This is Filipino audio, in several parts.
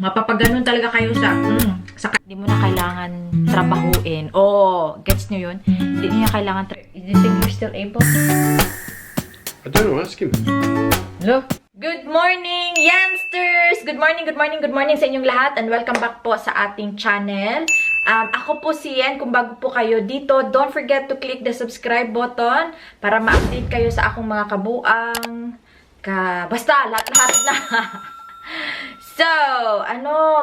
Mapapaganon talaga kayo sa hindi mo na kailangan trabahuin. Oh, gets nyo yun? Hindi niya kailangan do you think you're still able? I don't know, ask him. Hello? Good morning, youngsters! Good morning, good morning, good morning sa inyong lahat and welcome back po sa ating channel. Ako po si Yen. Kung bago po kayo dito, don't forget to click the subscribe button para ma-update kayo sa akong mga kabuang basta, lahat-lahat na. So,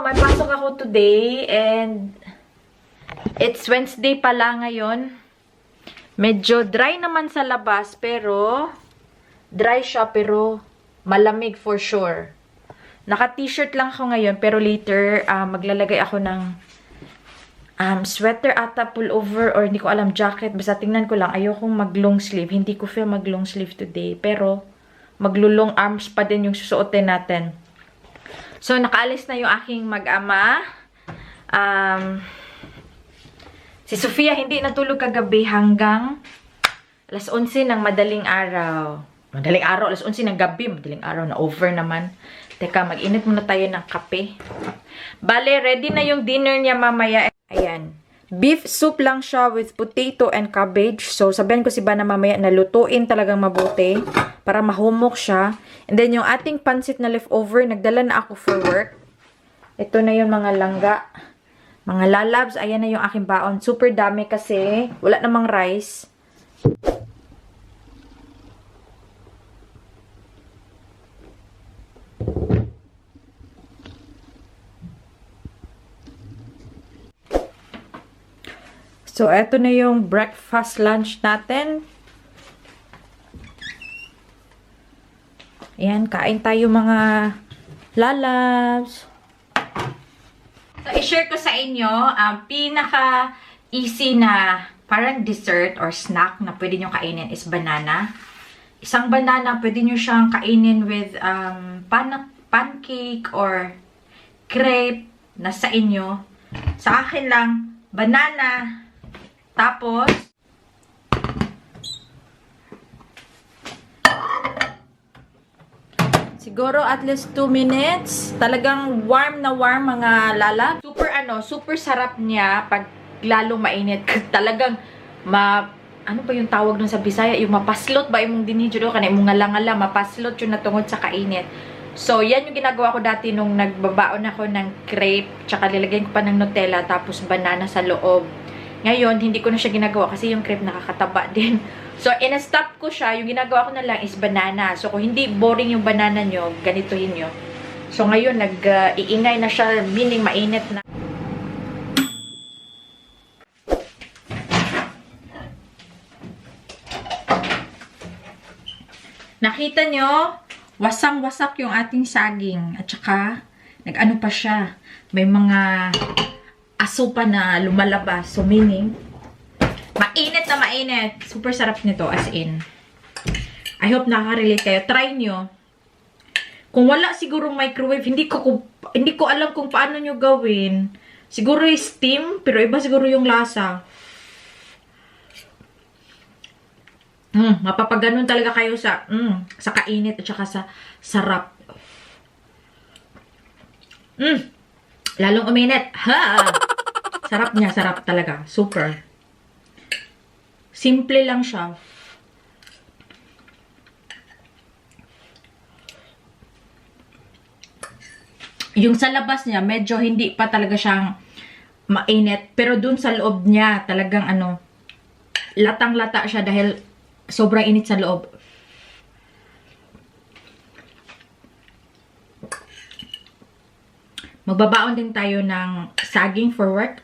may pasok ako today and it's Wednesday pala ngayon. Medyo dry naman sa labas pero dry siya pero malamig for sure. Naka-t-shirt lang ako ngayon pero later maglalagay ako ng sweater ata, pullover or hindi ko alam, jacket. Basta tingnan ko lang. Ayokong mag-long sleeve. Hindi ko feel mag-long sleeve today. Pero maglulong arms pa din yung susuotin natin. So, nakaalis na yung aking mag-ama. Si Sofia hindi natulog kagabi hanggang alas 11 ng madaling araw. Madaling araw, alas 11 ng gabi. Madaling araw na over naman. Teka, mag-init muna tayo ng kape. Bale, ready na yung dinner niya mamaya. Ayan. Beef soup lang siya with potato and cabbage. So, sabihin ko si Bana mamaya na lutuin talagang mabuti para mahumok siya. And then, yung ating pansit na leftover, nagdala na ako for work. Ito na yung mga langga. Mga lalabs. Ayan na yung aking baon. Super dami kasi. Wala namang rice. So, eto na yung breakfast lunch natin. Ayan, kain tayo mga lalabs. So, i-share ko sa inyo ang pinaka-easy na parang dessert or snack na pwede nyo kainin is banana. Isang banana, pwede nyo siyang kainin with pancake or crepe. Nasa inyo. Sa akin lang, banana. Tapos, siguro at least 2 minutes. Talagang warm na warm mga lala. Super sarap niya pag lalong mainit. Talagang ano ba yung tawag nun sa Bisaya? Yung mapaslot ba yung dinidyo ka na yung ngala-ngala, mapaslot yung natungod sa kainit. So, yan yung ginagawa ko dati nung nagbabaon ako ng crepe, tsaka lilagyan ko pa ng Nutella, tapos banana sa loob. Ngayon, hindi ko na siya ginagawa kasi yung crepe nakakataba din. So, in-stop ko siya. Yung ginagawa ko na lang is banana. So, kung hindi boring yung banana nyo, ganituhin nyo. So, ngayon, nag-iingay na siya, meaning mainit na. Nakita nyo, wasang-wasak yung ating saging. At saka, nag-ano pa siya. May mga aso pa na lumalabas. So, meaning, mainit na mainit. Super sarap nito, as in. I hope nakaka-relate kayo. Try nyo. Kung wala siguro microwave, hindi ko alam kung paano nyo gawin. Siguro yung steam, pero iba siguro yung lasa. Mapapaganon talaga kayo sa kainit at saka sa sarap. Lalong uminit. Ha! Sarap niya, sarap talaga. Super. Simple lang siya. Yung sa labas niya, medyo hindi pa talaga siyang mainit. Pero dun sa loob niya, talagang latang-lata siya dahil sobrang init sa loob. Magbabaon din tayo ng saging for work.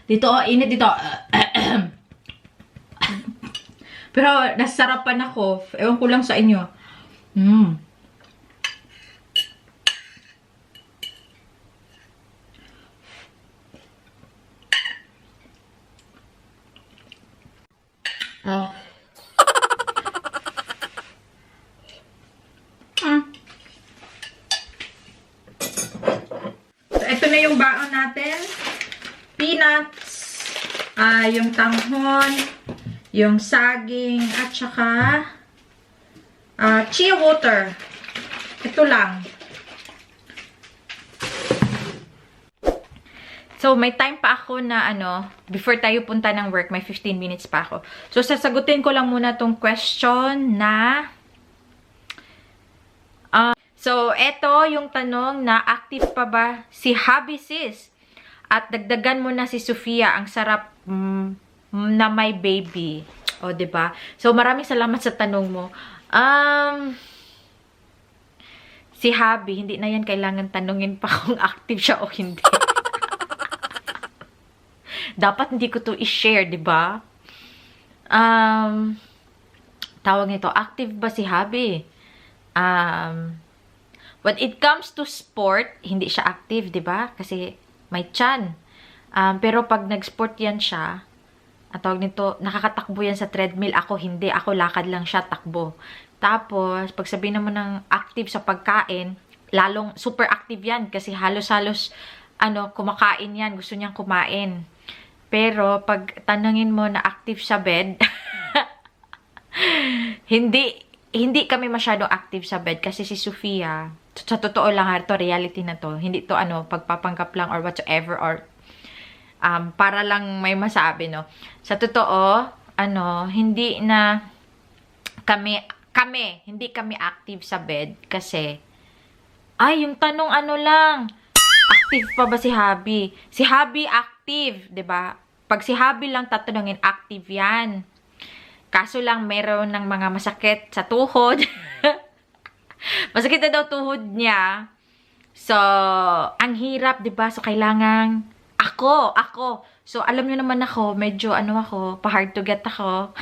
Dito, init dito. Pero, nasarapan ako. Ewan ko lang sa inyo. Oh. So, ito na yung baon natin. Peanuts, yung tanghon, yung saging, at saka chia water. Ito lang. So, may time pa ako na before tayo punta ng work, may 15 minutes pa ako. So, sasagutin ko lang muna tong question na so, eto yung tanong na active pa ba si Hubby Sis? At dagdagan mo na si Sofia, ang sarap na may baby. O, diba? So, maraming salamat sa tanong mo. Si Hubby, hindi na yan kailangan tanungin pa kung active siya o hindi. Dapat hindi ko to i-share, diba? Tawag nito, active ba si Hubby? When it comes to sport, hindi siya active, diba? Kasi may tiyan. Pero pag nag-sport yan siya, ang tawag nito, nakakatakbo yan sa treadmill. Ako hindi. Ako lakad lang siya, takbo. Tapos, pag sabihin naman ng active sa pagkain, lalong super active yan. Kasi halos-halos, kumakain yan. Gusto niyang kumain. Pero, pag tanungin mo na active sa bed, hindi kami masyadong active sa bed. Kasi si Sofia, sa totoo lang, to reality na to. Hindi to pagpapanggap lang or whatsoever or para lang may masabi, no. Sa totoo, hindi na hindi kami active sa bed kasi yung tanong lang, active pa ba si Hubby? Si Hubby active, 'di ba? Pag si Hubby lang tatanungin, active 'yan. Kaso lang meron ng mga masakit sa tuhod. Masakit na daw tuhod niya. So, ang hirap, 'di ba? So, kailangan ako. So, alam niyo naman ako, medyo pa-hard to get ako.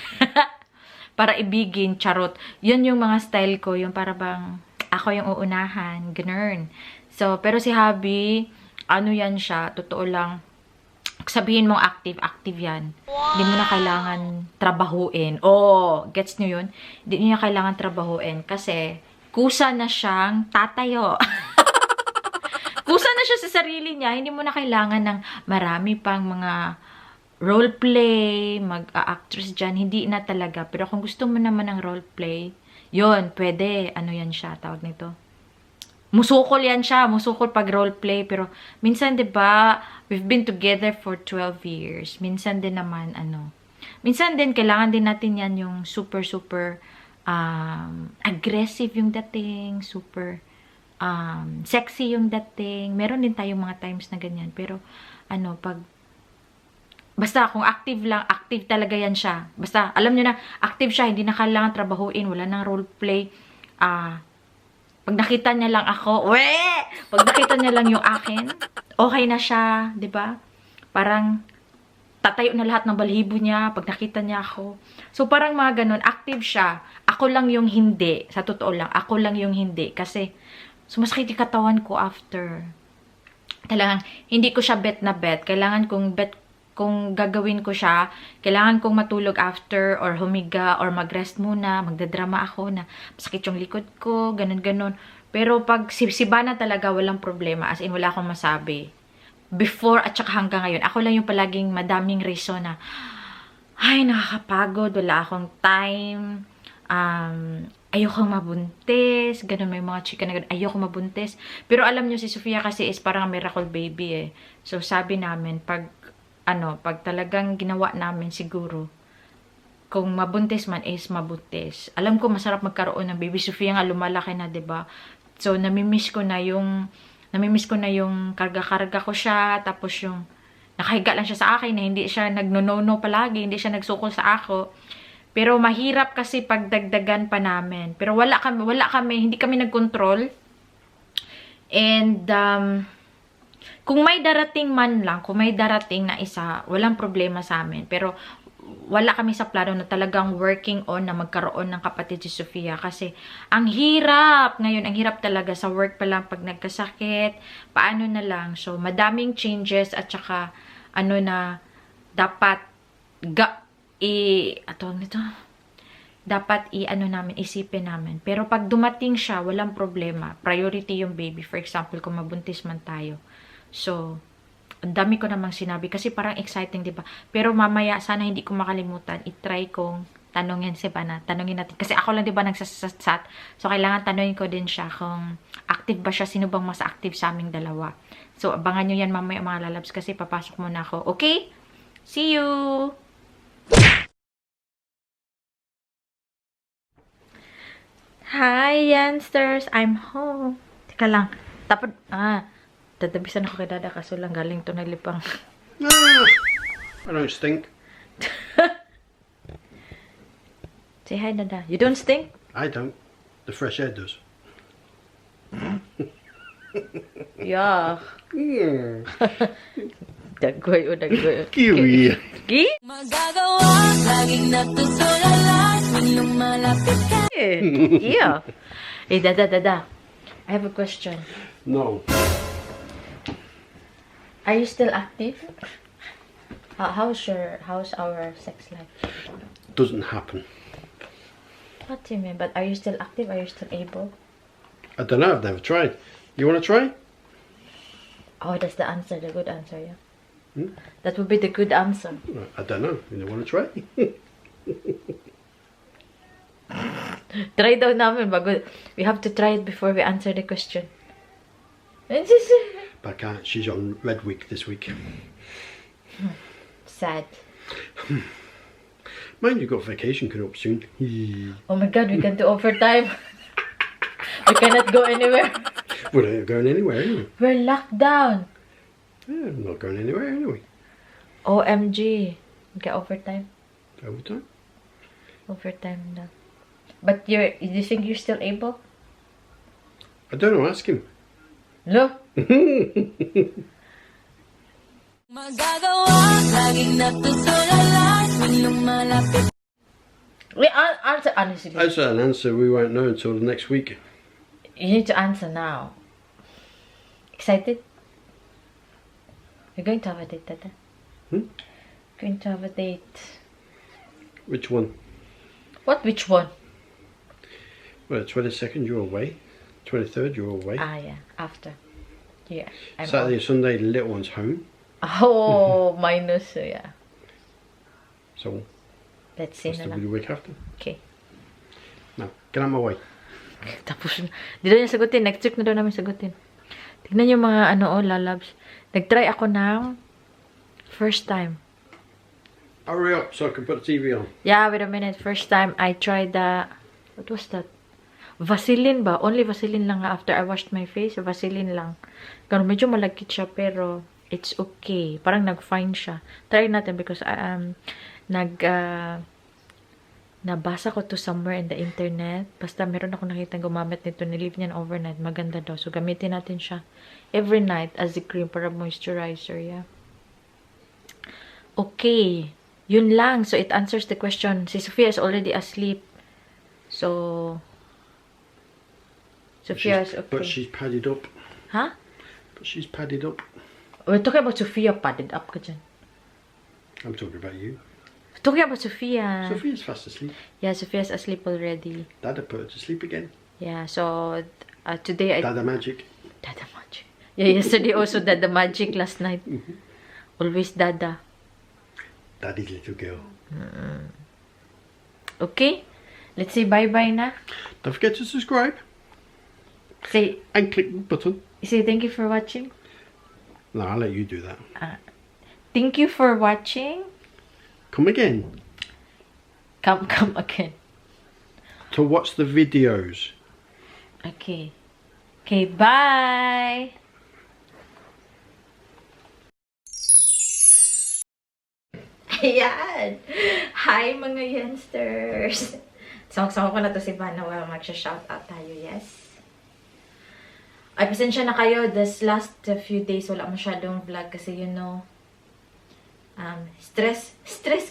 Para ibigin, charot. Yun yung mga style ko, yung para bang ako yung uunahan, ganun. So, pero si Hubby, yan siya, totoo lang. Sabihin mong active yan. Wow. Hindi mo na kailangan trabahuin. Gets nyo yun? Hindi niya kailangan trabahuin kasi kusa na siyang tatayo. Kusa na siya sa sarili niya, hindi mo na kailangan ng marami pang mga roleplay, mag-actress dyan, hindi na talaga. Pero kung gusto mo naman ng roleplay, yun, pwede. Yan siya, tawag nito. Musukol yan siya, musukol pag roleplay. Pero minsan, diba, we've been together for 12 years. Minsan din naman, minsan din, kailangan din natin yan yung super aggressive yung dating, super sexy yung dating. Meron din tayong mga times na ganyan. Pero, basta kung active lang, active talaga yan siya. Basta, alam nyo na, active siya, hindi na kailangan trabahuin, wala nang roleplay. Pag nakita niya lang ako, pag nakita niya lang yung akin, okay na siya, 'di ba? Parang tatayo na lahat ng balahibo niya pag nakita niya ako. So, parang mga ganun, active siya. Ako lang yung hindi. Sa totoo lang, ako lang yung hindi. Kasi, sumasakit yung katawan ko after. Talagang, hindi ko siya bet na bet. Kailangan kong bet, kung gagawin ko siya, kailangan kong matulog after, or humiga, or mag-rest muna, magdadrama ako na masakit yung likod ko, ganun-ganun. Pero pag siba na talaga, walang problema. As in, wala akong masabi. Before at saka hanggang ngayon, ako lang yung palaging madaming reason na, ay, nakakapagod, wala akong time, ayokong mabuntis, ganun, may mga chika na ganun, ayokong mabuntis. Pero alam nyo, si Sofia kasi is parang miracle baby eh. So, sabi namin, pag talagang ginawa namin siguro, kung mabuntis man is mabuntis. Alam ko, masarap magkaroon ng baby. Sofia nga, lumalaki na, 'di ba? So, namimiss ko na yung karga-karga ko siya, tapos yung nakahiga lang siya sa akin, na hindi siya nagno-no palagi, hindi siya nagsukol sa ako. Pero mahirap kasi pagdagdagan pa namin. Pero wala kami, hindi kami nagkontrol. And, kung may darating man lang, kung may darating na isa, walang problema sa amin. Pero, wala kami sa plano na talagang working on na magkaroon ng kapatid si Sofia. Kasi, ang hirap. Ngayon, ang hirap talaga sa work pa lang pag nagkasakit. Paano na lang. So, madaming changes at saka, na dapat dapat isipin namin. Pero pag dumating siya, walang problema. Priority yung baby. For example, kung mabuntis man tayo. So, ang dami ko namang sinabi kasi parang exciting, 'di ba? Pero mamaya sana hindi ko makalimutan, i-try kong tanungin si Bana. Tanungin natin kasi ako lang 'di ba nagsasat. So kailangan tanungin ko din siya kung active ba siya, sino bang mas active sa aming dalawa. So abangan niyo yan mamaya mga lalabs kasi papasok muna ako. Okay? See you. Hi, youngsters. I'm home. Teka lang. Tapos tatabisan ako kay Dada kaso lang galing to nalipang. Ah, I don't stink. Say hi, Dada. You don't stink? I don't. The fresh air does. Yeah. Yeah. Dagway o dagway. Kiwi. Gi? Magagawa, laging natutulala, tuwing lumalapit ka. Yeah. Hey, Dada. I have a question. No. Are you still active? How's our sex life? Doesn't happen. What do you mean? But are you still active? Are you still able? I don't know. I've never tried. You want to try? Oh, that's the answer. The good answer, yeah. Hmm? That would be the good answer. I don't know. You want to try? Try daw namin bago. We have to try it before we answer the question. But I can't. She's on Red Week this week. Sad. Mind you, got vacation coming up soon. Oh my God, we can do overtime. We cannot go anywhere. We're not going anywhere anyway. We're locked down. Yeah, I'm not going anywhere anyway. OMG. Okay, overtime. Overtime. Overtime na. But do you think you're still able? I don't know. Ask him. No? Magagawa, laging natutulala, tuwing lumalapit. Wait, answer honestly. That's an answer we won't know until the next week. You need to answer now. Excited? We're going to have a date, Dada. Going to have a date. Which one? What? Which one? Well, 22nd you're away. 23rd you're away. Yeah. After. Yeah. I'm Saturday and Sunday the little one's home. Oh, minus. Yeah. So Let's see that's na the lang. week after. Okay. Now, get out of my way. Tapos, di daw niya sagutin. Next week na daw namin sagutin. Tignan yung mga lalabs. Nag-try ako ng first time. Hurry up so I can put the TV on. Yeah, wait a minute. First time, I tried the... What was that? Vaseline ba? Only Vaseline lang after I washed my face. Vaseline lang. Ganun, medyo malagkit siya pero it's okay. Parang nag-fine siya. Try natin because nabasa ko to somewhere in the internet. Basta meron ako nakita gumamit nito. Nilive niyan overnight. Maganda daw. So, gamitin natin siya every night as a cream para moisturizer. Yeah. Okay. Yun lang. So, it answers the question. Si Sophia is already asleep. So, Sophia is okay. But she's padded up. Huh? But she's padded up. We're talking about Sophia padded up ka dyan. I'm talking about you. We're talking about Sophia. Sophia's fast asleep. Yeah, Sophia's asleep already. Dada put her to sleep again. Yeah, so today Dada magic. Dada magic. Yeah, yesterday also Dada magic last night. Always Dada. Daddy's little girl. Okay? Let's say bye-bye na. Don't forget to subscribe Say and click the button. thank you for watching. No, I'll let you do that. Thank you for watching. Come again Come again. to watch the videos. Okay. Okay, bye! Ayan! Hi mga youngsters! Sawak-sawak ko na to si Bana while magsha-shoutout tayo, yes? Ay, pasensya na kayo. This last few days, wala masyadong vlog kasi stress.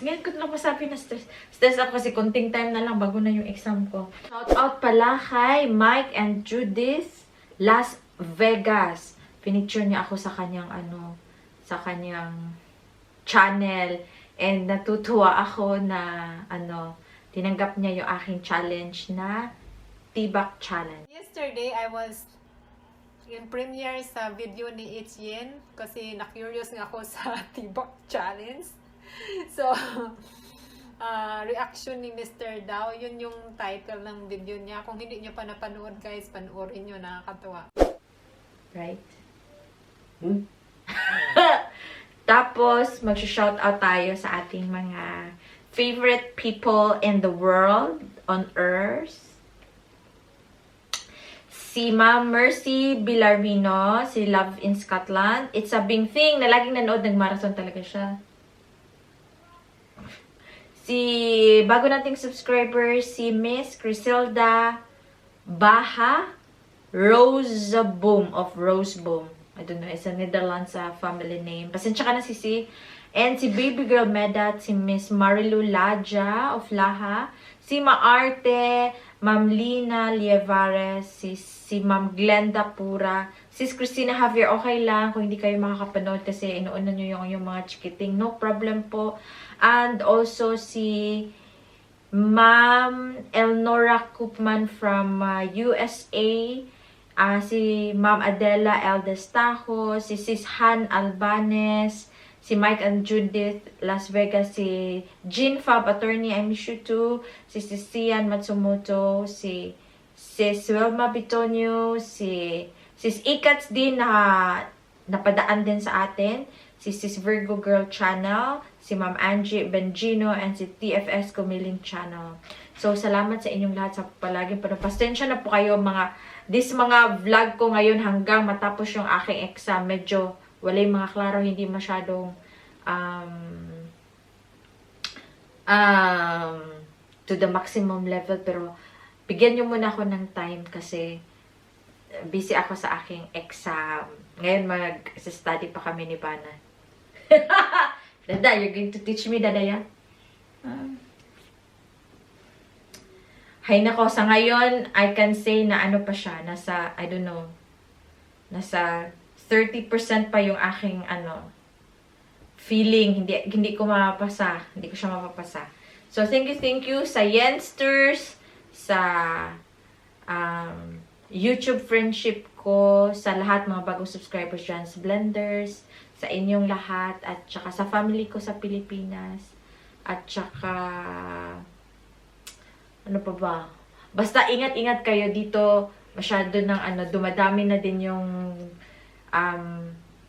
Ngayon ko lang masabi na stress. Stress ako kasi konting time na lang bago na yung exam ko. Shoutout pala kay Mike and Judith Las Vegas. Pinicture niya ako sa kanyang sa kanyang channel. And natutuwa ako na, tinanggap niya yung aking challenge na Tibak Challenge. Yesterday, I was in premiere sa video ni Etienne kasi na-curious nga ako sa Tibak Challenge. So, reaction ni Mr. Dao, yun yung title ng video niya. Kung hindi nyo pa napanood, guys, panoorin nyo, nakakatawa. Right? Tapos, mag-shoutout tayo sa ating mga favorite people in the world, on earth. Si Ma'am Mercy Villarino, si Love in Scotland. It's a big thing na laging nanood, nag-marathon talaga siya. Si bago nating subscriber, si Miss Criselda Baha Roseboom of Roseboom. I don't know, it's a Netherlands family name. Pasensya ka na, Sisi. And si Baby Girl Medat, si Miss Marilu Laja of Laha, si Maarte, Ma'am Lina Lievares, si Ma'am Glenda Pura, Sis Christina Javier, okay lang kung hindi kayo makakapanood kasi inuunan nyo yung mga chikiting. No problem po. And also si Ma'am Elnora Koopman from USA, si Ma'am Adela Eldestajo, si Sis Han Albanes, si Mike and Judith Las Vegas, si Jean Fab Attorney, I miss you too, si Sian Matsumoto, si Sis Wilma Bitonio, si Sis Ikats din na napadaan din sa atin, si Sis Virgo Girl Channel, si Ma'am Angie Benjino, and si TFS Kumiling Channel. So, salamat sa inyong lahat sa palaging panapastensya na po kayo mga vlog ko ngayon hanggang matapos yung aking exam. Medyo wala yung mga klaro, hindi masyadong to the maximum level. Pero, bigyan nyo muna ako ng time kasi busy ako sa aking exam. Ngayon, mag-study pa kami ni Bana. Dada, you're going to teach me, Dada, yan? Hay nako, sa ngayon, I can say na ano pa siya, nasa, I don't know, nasa 30% pa yung aking, feeling, hindi ko mapapasa, hindi ko siya mapapasa. So, thank you sa Yensters, sa YouTube friendship ko, sa lahat mga bagong subscribers dyan, sa Blenders, sa inyong lahat, at saka sa family ko sa Pilipinas, at saka ano pa ba? Basta ingat-ingat kayo dito. Masyado ng dumadami na din yung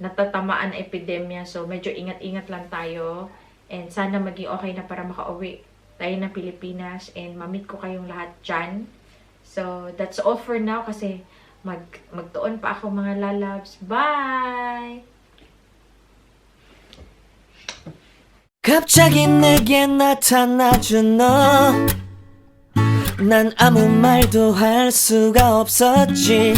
natatamaan na epidemya. So, medyo ingat-ingat lang tayo. And sana maging okay na para makauwi tayo ng Pilipinas. And mamit ko kayong lahat dyan. So, that's all for now kasi magtuon pa ako mga lalabs. Bye! 갑자기 내게 나타나준 너 난 아무 말도 할 수가 없었지